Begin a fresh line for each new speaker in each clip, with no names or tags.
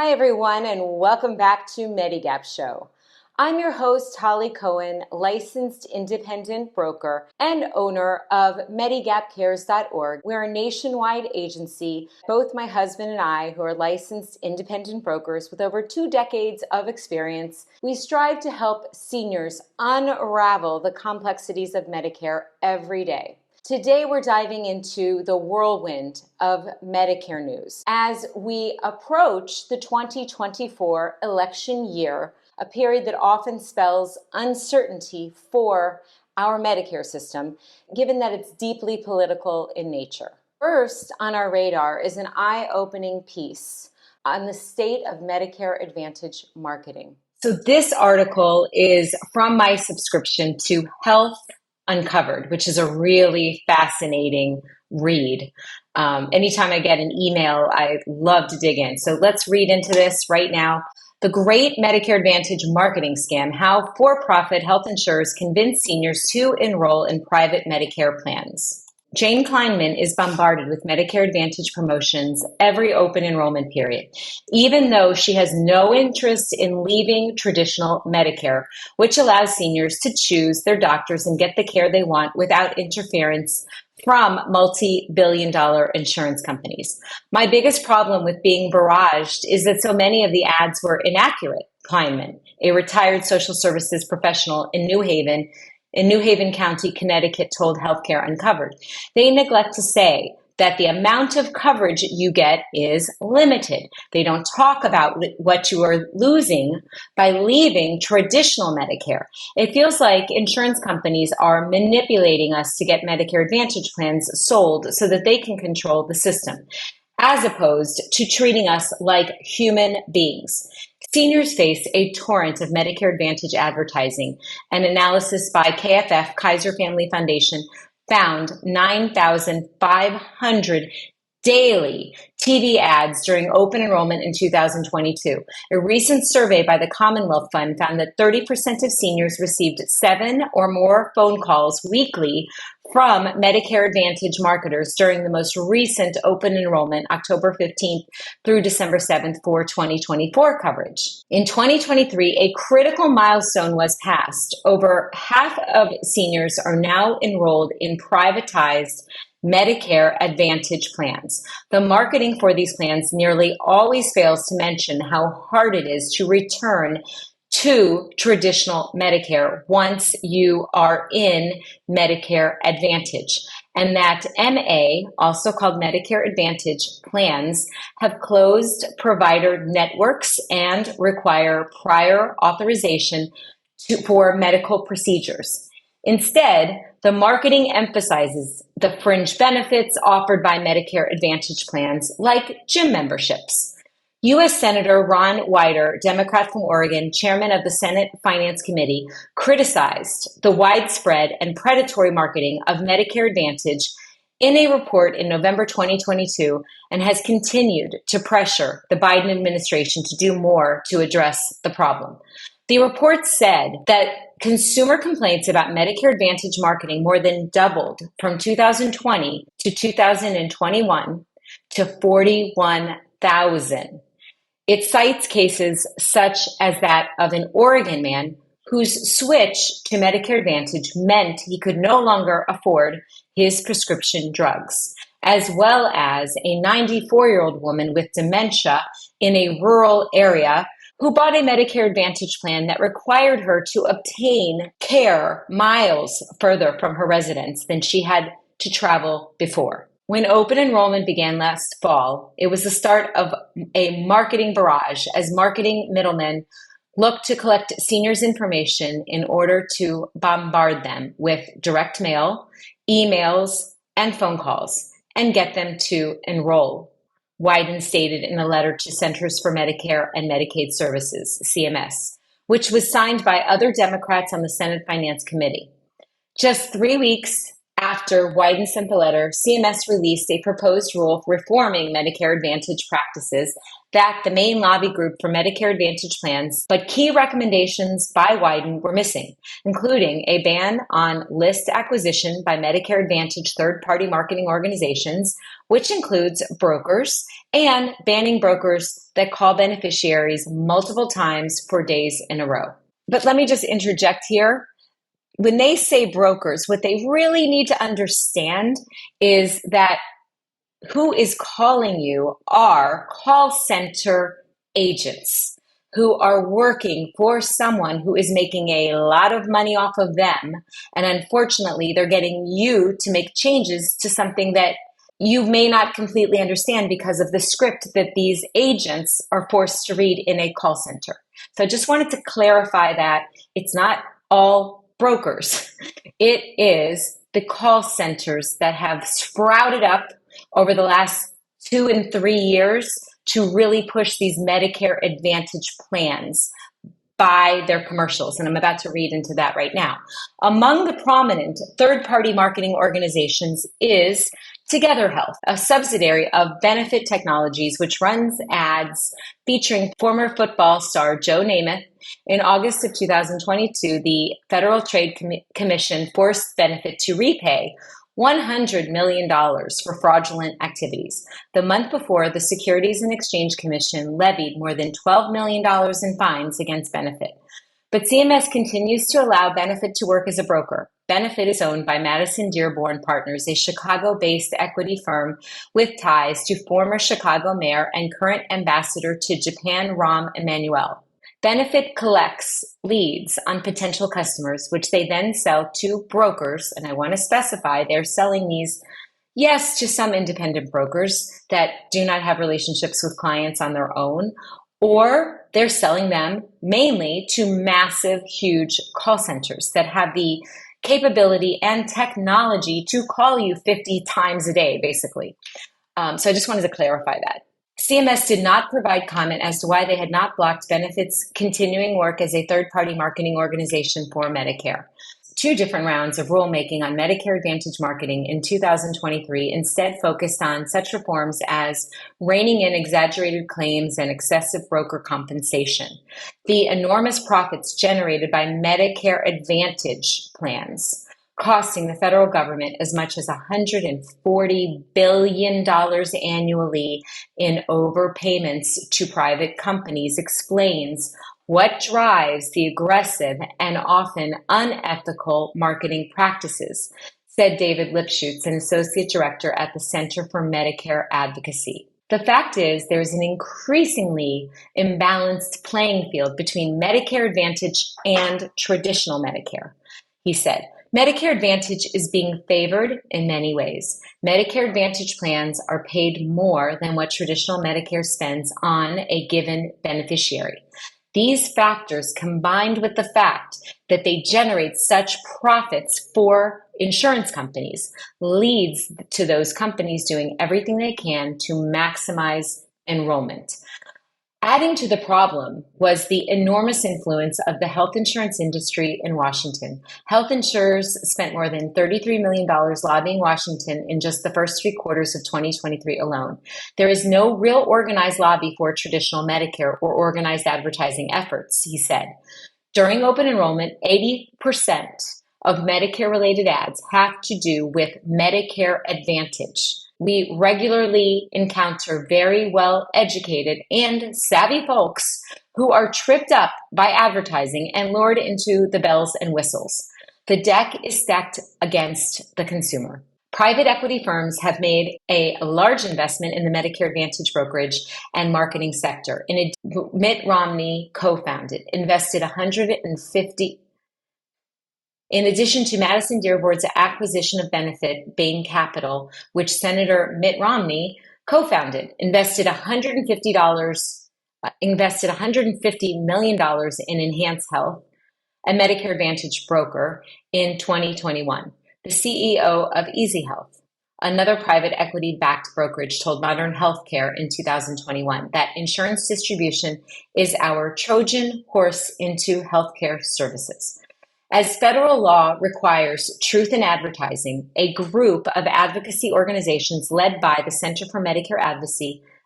Hi, everyone, and welcome back to Medigap Show. I'm your host, Holly Cohen, licensed independent broker and owner of MedigapCares.org. We're a nationwide agency, both my husband and I, who are licensed independent brokers with over 2 decades of experience. We strive to help seniors unravel the complexities of Medicare every day. Today, we're diving into the whirlwind of Medicare news. As we approach the 2024 election year, a period that often spells uncertainty for our Medicare system, given that it's deeply political in nature. First on our radar is an eye-opening piece on the state of Medicare Advantage marketing. So this article is from my subscription to Health Uncovered, which is a really fascinating read. Anytime I get an email, I love to dig in. So let's read into this right now. The Great Medicare Advantage Marketing Scam, how for-profit health insurers convince seniors to enroll in private Medicare plans. Jane Kleinman is bombarded with Medicare Advantage promotions every open enrollment period, even though she has no interest in leaving traditional Medicare, which allows seniors to choose their doctors and get the care they want without interference from multi-billion-dollar insurance companies. My biggest problem with being barraged is that so many of the ads were inaccurate. Kleinman, a retired social services professional in New Haven County, Connecticut, told Healthcare Uncovered. They neglect to say that the amount of coverage you get is limited. They don't talk about what you are losing by leaving traditional Medicare. It feels like insurance companies are manipulating us to get Medicare Advantage plans sold so that they can control the system, as opposed to treating us like human beings. Seniors face a torrent of Medicare Advantage advertising. An analysis by KFF, Kaiser Family Foundation, found 9,500 daily TV ads during open enrollment in 2022. A recent survey by the Commonwealth Fund found that 30% of seniors received 7 or more phone calls weekly from Medicare Advantage marketers during the most recent open enrollment, October 15th through December 7th for 2024 coverage. In 2023, a critical milestone was passed. Over half of seniors are now enrolled in privatized Medicare Advantage plans. The marketing for these plans nearly always fails to mention how hard it is to return to traditional Medicare once you are in Medicare Advantage, and that MA, also called Medicare Advantage plans, have closed provider networks and require prior authorization for medical procedures. Instead, the marketing emphasizes the fringe benefits offered by Medicare Advantage plans, like gym memberships. U.S. Senator Ron Wyden, Democrat from Oregon, chairman of the Senate Finance Committee, criticized the widespread and predatory marketing of Medicare Advantage in a report in November 2022 and has continued to pressure the Biden administration to do more to address the problem. The report said that consumer complaints about Medicare Advantage marketing more than doubled from 2020 to 2021 to 41,000. It cites cases such as that of an Oregon man whose switch to Medicare Advantage meant he could no longer afford his prescription drugs, as well as a 94-year-old woman with dementia in a rural area who bought a Medicare Advantage plan that required her to obtain care miles further from her residence than she had to travel before. When open enrollment began last fall, it was the start of a marketing barrage as marketing middlemen looked to collect seniors' information in order to bombard them with direct mail, emails, and phone calls and get them to enroll. Wyden stated in a letter to Centers for Medicare and Medicaid Services, CMS, which was signed by other Democrats on the Senate Finance Committee. Just 3 weeks after Wyden sent the letter, CMS released a proposed rule reforming Medicare Advantage practices that the main lobby group for Medicare Advantage plans, but key recommendations by Wyden were missing, including a ban on list acquisition by Medicare Advantage third-party marketing organizations, which includes brokers, and banning brokers that call beneficiaries multiple times for days in a row. But let me just interject here. When they say brokers, what they really need to understand is that who is calling you are call center agents who are working for someone who is making a lot of money off of them. And unfortunately, they're getting you to make changes to something that you may not completely understand because of the script that these agents are forced to read in a call center. So I just wanted to clarify that it's not all brokers. It is the call centers that have sprouted up over the last 2 and 3 years to really push these Medicare Advantage plans by their commercials. And I'm about to read into that right now. Among the prominent third-party marketing organizations is Together Health, a subsidiary of Benefit Technologies, which runs ads featuring former football star Joe Namath. In August of 2022, the Federal Trade Commission forced Benefit to repay $100 million for fraudulent activities. The month before, the Securities and Exchange Commission levied more than $12 million in fines against Benefit. But CMS continues to allow Benefit to work as a broker. Benefit is owned by Madison Dearborn Partners, a Chicago-based equity firm with ties to former Chicago mayor and current ambassador to Japan, Rahm Emanuel. Benefit collects leads on potential customers, which they then sell to brokers. And I want to specify they're selling these, yes, to some independent brokers that do not have relationships with clients on their own, or they're selling them mainly to massive, huge call centers that have the capability and technology to call you 50 times a day, basically. So I just wanted to clarify that. CMS did not provide comment as to why they had not blocked Benefit's continuing work as a third-party marketing organization for Medicare. 2 different rounds of rulemaking on Medicare Advantage marketing in 2023 instead focused on such reforms as reining in exaggerated claims and excessive broker compensation. The enormous profits generated by Medicare Advantage plans, costing the federal government as much as $140 billion annually in overpayments to private companies, explains what drives the aggressive and often unethical marketing practices, said David Lipschutz, an associate director at the Center for Medicare Advocacy. The fact is, there is an increasingly imbalanced playing field between Medicare Advantage and traditional Medicare, he said. Medicare Advantage is being favored in many ways. Medicare Advantage plans are paid more than what traditional Medicare spends on a given beneficiary. These factors, combined with the fact that they generate such profits for insurance companies, leads to those companies doing everything they can to maximize enrollment. Adding to the problem was the enormous influence of the health insurance industry in Washington. Health insurers spent more than $33 million lobbying Washington in just the first 3 quarters of 2023 alone. There is no real organized lobby for traditional Medicare or organized advertising efforts, he said. During open enrollment, 80% of Medicare-related ads have to do with Medicare Advantage. We regularly encounter very well-educated and savvy folks who are tripped up by advertising and lured into the bells and whistles. The deck is stacked against the consumer. Private equity firms have made a large investment in the Medicare Advantage brokerage and marketing sector. Mitt Romney co-founded, invested $150. In addition to Madison Dearborn's acquisition of Benefit, Bain Capital, which Senator Mitt Romney co-founded, invested $150 million in Enhance Health, a Medicare Advantage broker, in 2021. The CEO of Easy Health, another private equity-backed brokerage, told Modern Healthcare in 2021 that insurance distribution is our Trojan horse into healthcare services. As federal law requires truth in advertising, a group of advocacy organizations led by the Center for Medicare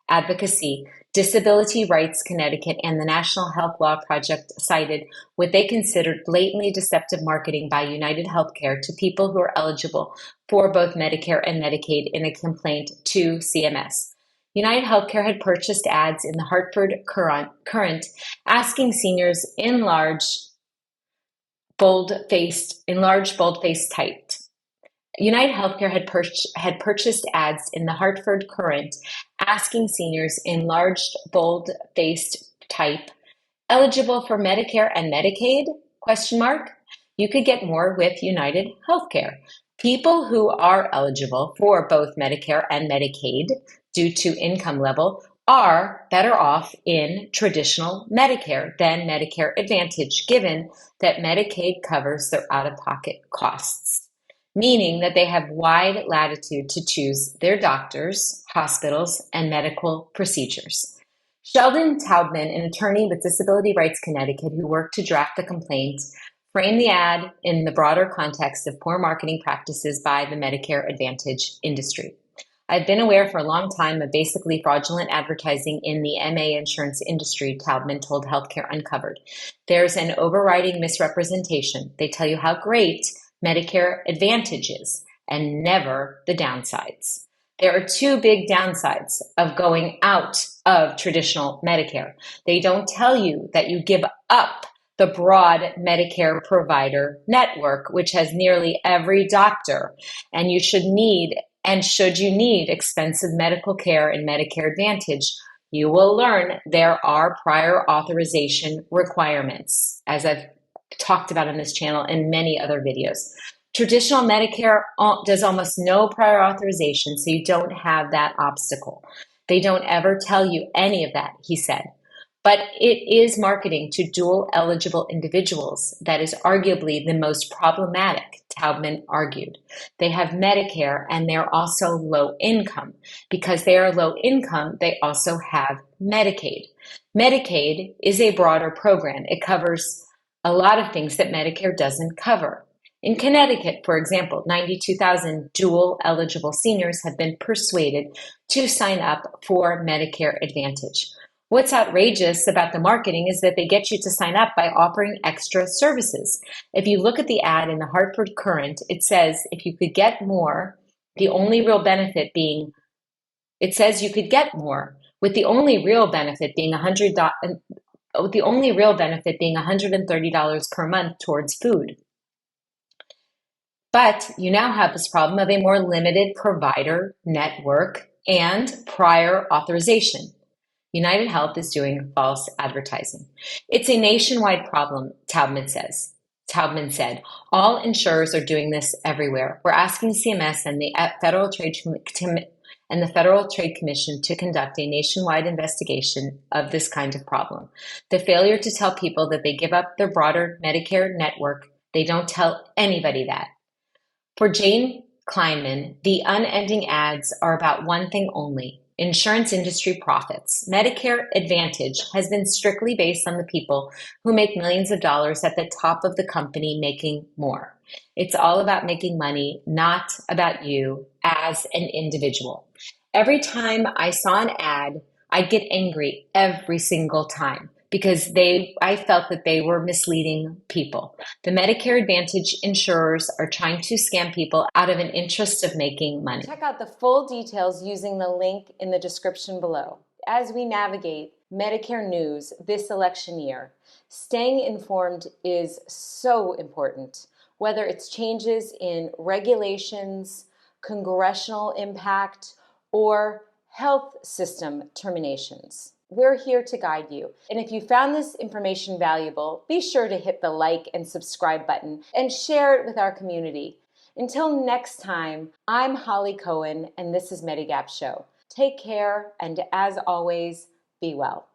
Advocacy Disability Rights Connecticut and the National Health Law Project cited what they considered blatantly deceptive marketing by United Healthcare to people who are eligible for both Medicare and Medicaid in a complaint to CMS. United Healthcare had purchased ads in the Hartford Courant asking seniors in large bold-faced type. United Healthcare had purchased ads in the Hartford Courant asking seniors in large, bold-faced type, eligible for Medicare and Medicaid? You could get more with United Healthcare. People who are eligible for both Medicare and Medicaid due to income level are better off in traditional Medicare than Medicare Advantage, given that Medicaid covers their out-of-pocket costs, meaning that they have wide latitude to choose their doctors, hospitals, and medical procedures. Sheldon Taubman, an attorney with Disability Rights Connecticut who worked to draft the complaint, framed the ad in the broader context of poor marketing practices by the Medicare Advantage industry. I've been aware for a long time of basically fraudulent advertising in the MA insurance industry, Taubman told Healthcare Uncovered. There's an overriding misrepresentation. They tell you how great Medicare Advantage is and never the downsides. There are two big downsides of going out of traditional Medicare. They don't tell you that you give up the broad Medicare provider network, which has nearly every doctor, and should you need expensive medical care in Medicare Advantage, you will learn there are prior authorization requirements, as I've talked about on this channel and many other videos. Traditional Medicare does almost no prior authorization, so you don't have that obstacle. They don't ever tell you any of that, he said. But it is marketing to dual eligible individuals that is arguably the most problematic, Taubman argued. They have Medicare and they're also low income. Because they are low income, they also have Medicaid. Medicaid is a broader program. It covers a lot of things that Medicare doesn't cover. In Connecticut, for example, 92,000 dual eligible seniors have been persuaded to sign up for Medicare Advantage. What's outrageous about the marketing is that they get you to sign up by offering extra services. If you look at the ad in the Hartford Courant, it says if you could get more, the only real benefit being, it says you could get more, with the only real benefit being $130 per month towards food. But you now have this problem of a more limited provider network and prior authorization. United Health is doing false advertising. It's a nationwide problem, Taubman said, all insurers are doing this everywhere. We're asking CMS and the Federal Trade Commission to conduct a nationwide investigation of this kind of problem. The failure to tell people that they give up their broader Medicare network, they don't tell anybody that. For Jane Kleinman, the unending ads are about one thing only: insurance industry profits. Medicare Advantage has been strictly based on the people who make millions of dollars at the top of the company making more. It's all about making money, not about you as an individual. Every time I saw an ad, I'd get angry every single time because I felt that they were misleading people. The Medicare Advantage insurers are trying to scam people out of an interest of making money. Check out the full details using the link in the description below. As we navigate Medicare news this election year, staying informed is so important, whether it's changes in regulations, congressional impact, or health system terminations. We're here to guide you. And if you found this information valuable, be sure to hit the like and subscribe button and share it with our community. Until next time, I'm Holly Cohen, and this is Medigap Show. Take care, and as always, be well.